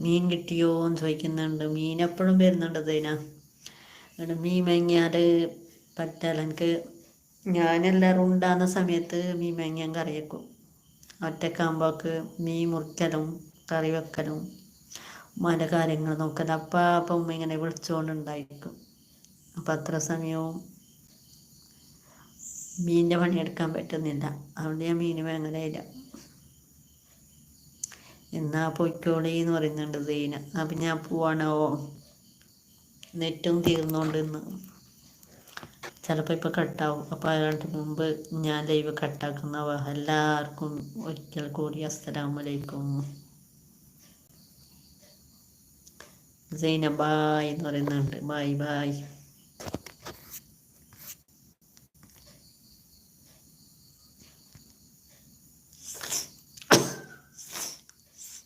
മീൻ കിട്ടിയോ എന്ന് ചോദിക്കുന്നുണ്ട്. മീൻ എപ്പോഴും വരുന്നുണ്ട് ഇതിനാ. മീൻ വാങ്ങിയാൽ പറ്റാല എനിക്ക്. ഞാനെല്ലാവരും ഉണ്ടാകുന്ന സമയത്ത് മീൻ വാങ്ങിയാൽ കറി വെക്കും. ഒറ്റക്കാകുമ്പോൾക്ക് മീൻ മുറിക്കലും കറി വെക്കലും ഉമ്മാൻ്റെ കാര്യങ്ങൾ നോക്കലും. അപ്പം ഉമ്മ ഇങ്ങനെ വിളിച്ചുകൊണ്ടുണ്ടായിരിക്കും. അപ്പം അത്ര സമയവും മീനിൻ്റെ പണിയെടുക്കാൻ പറ്റുന്നില്ല. അതുകൊണ്ട് ഞാൻ മീൻ വാങ്ങലില്ല. എന്നാ പൊയ്ക്കോളി എന്ന് പറയുന്നുണ്ട് സീന. അപ്പം ഞാൻ പോവാണോ, നെറ്റും തീർന്നുകൊണ്ട് ഇന്ന് ചിലപ്പോൾ ഇപ്പോൾ കട്ടാവും. അപ്പോൾ അതിന് മുമ്പ് ഞാൻ ലൈവ് കട്ടാക്കുന്നവ. എല്ലാവർക്കും ഒരിക്കൽ കൂടി അസ്സലാമലൈക്കും. സീന ബായ് എന്ന് പറയുന്നുണ്ട്. Bye bye.